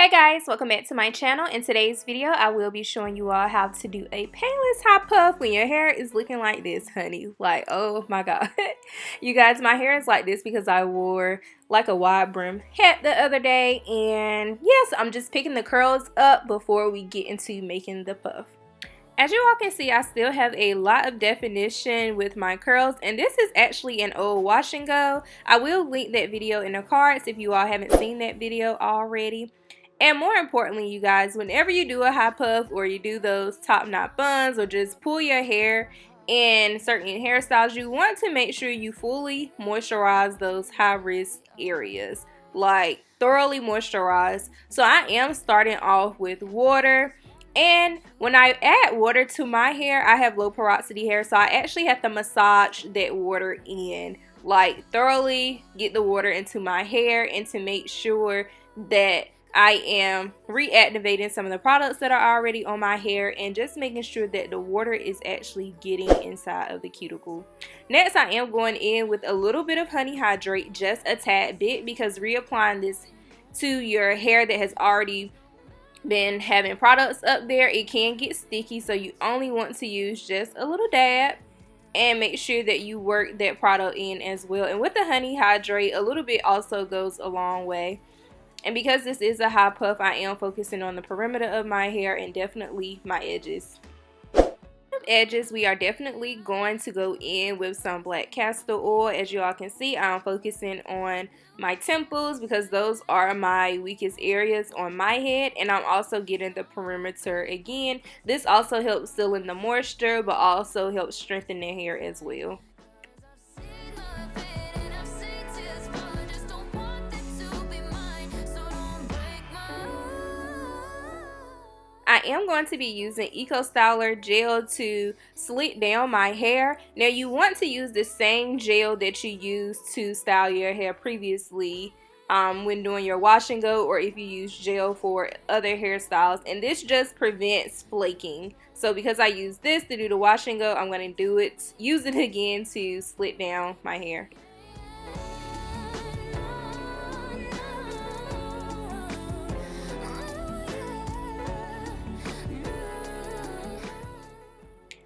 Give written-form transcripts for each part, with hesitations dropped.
Hey guys, welcome back to my channel. In today's video, I will be showing you all how to do a painless hot puff when your hair is looking like this, honey. Like, oh my god. You guys, my hair is like this because I wore like a wide brim hat the other day. And yes, I'm just picking the curls up before we get into making the puff. As you all can see, I still have a lot of definition with my curls, and this is actually an old wash and go. I will link that video in the cards if you all haven't seen that video already. And more importantly, you guys, whenever you do a high puff or you do those top knot buns or just pull your hair in certain hairstyles, you want to make sure you fully moisturize those high risk areas, like thoroughly moisturize. So I am starting off with water. And when I add water to my hair, I have low porosity hair, so I actually have to massage that water in, like thoroughly get the water into my hair, and to make sure that I am reactivating some of the products that are already on my hair, and just making sure that the water is actually getting inside of the cuticle. Next, I am going in with a little bit of honey hydrate, just a tad bit, because reapplying this to your hair that has already been having products up there, it can get sticky, so you only want to use just a little dab and make sure that you work that product in as well. And with the honey hydrate, a little bit also goes a long way. And because this is a high puff, I am focusing on the perimeter of my hair and definitely my edges. We are definitely going to go in with some black castor oil. As you all can see, I'm focusing on my temples because those are my weakest areas on my head, and I'm also getting the perimeter again. This also helps seal in the moisture, but also helps strengthen the hair as well. I am going to be using Eco Styler gel to slick down my hair. Now you want to use the same gel that you used to style your hair previously when doing your wash and go, or if you use gel for other hairstyles. And this just prevents flaking. So because I use this to do the wash and go, I'm going to use it again to slick down my hair.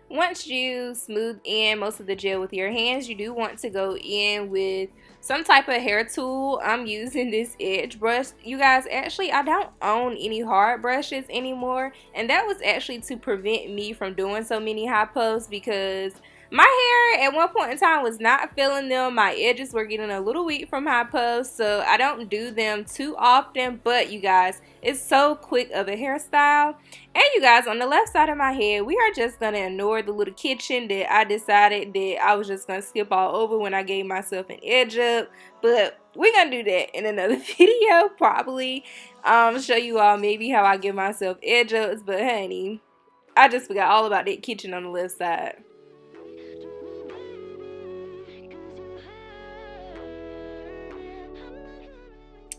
Once you smooth in most of the gel with your hands, you do want to go in with some type of hair tool. I'm using this edge brush. You guys, actually, I don't own any hard brushes anymore, and that was actually to prevent me from doing so many high puffs, because my hair at one point in time was not feeling them. My edges were getting a little weak from high puffs, so I don't do them too often. But you guys, it's so quick of a hairstyle. And you guys, on the left side of my head, we are just going to ignore the little kitchen that I decided that I was just going to skip all over when I gave myself an edge up. But we're going to do that in another video, probably. Show you all maybe how I give myself edge ups. But honey, I just forgot all about that kitchen on the left side.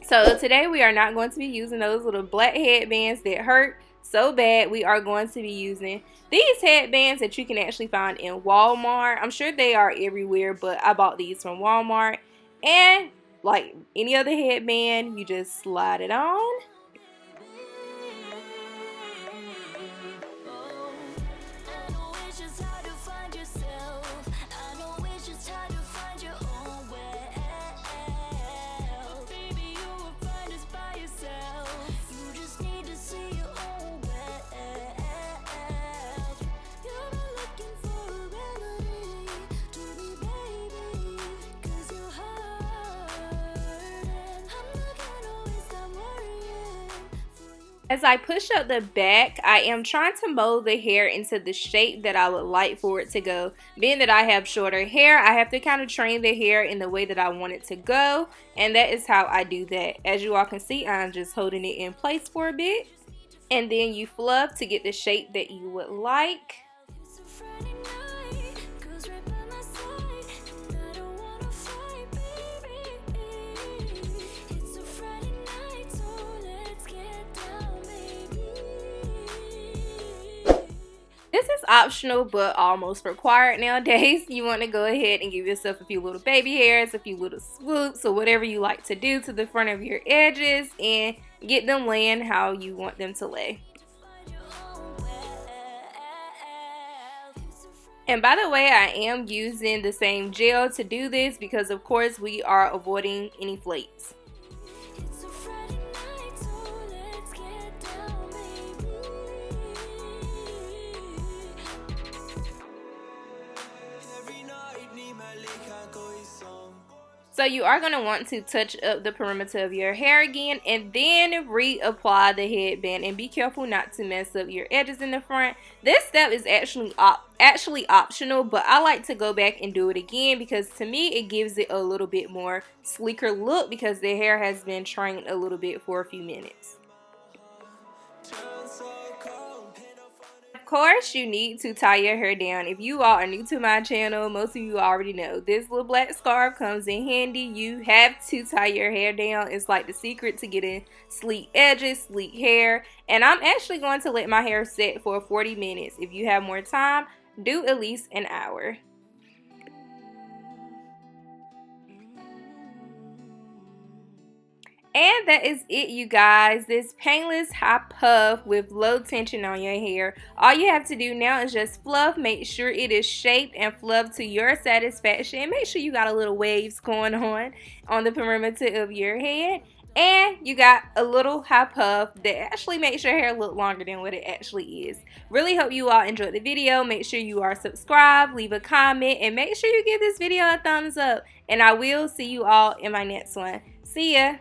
So today we are not going to be using those little black headbands that hurt so bad. We are going to be using these headbands that you can actually find in Walmart. I'm sure they are everywhere, but I bought these from Walmart. And like any other headband, you just slide it on. As I push up the back, I am trying to mold the hair into the shape that I would like for it to go. Being that I have shorter hair, I have to kind of train the hair in the way that I want it to go. And that is how I do that. As you all can see, I'm just holding it in place for a bit. And then you fluff to get the shape that you would like. optional but almost required nowadays. You want to go ahead and give yourself a few little baby hairs, a few little swoops, or whatever you like to do to the front of your edges and get them laying how you want them to lay. And by the way, I am using the same gel to do this because of course we are avoiding any flakes. So you are going to want to touch up the perimeter of your hair again and then reapply the headband, and be careful not to mess up your edges in the front. This step is actually optional, but I like to go back and do it again because to me it gives it a little bit more sleeker look because the hair has been trained a little bit for a few minutes. Of course, you need to tie your hair down. If you all are new to my channel, most of you already know this little black scarf comes in handy. You have to tie your hair down. It's like the secret to getting sleek edges, sleek hair. And I'm actually going to let my hair set for 40 minutes. If you have more time, do at least an hour. And that is it, you guys. This painless high puff with low tension on your hair. All you have to do now is just fluff. Make sure it is shaped and fluffed to your satisfaction. And make sure you got a little waves going on the perimeter of your head. And you got a little high puff that actually makes your hair look longer than what it actually is. Really hope you all enjoyed the video. Make sure you are subscribed, leave a comment, and make sure you give this video a thumbs up. And I will see you all in my next one. See ya!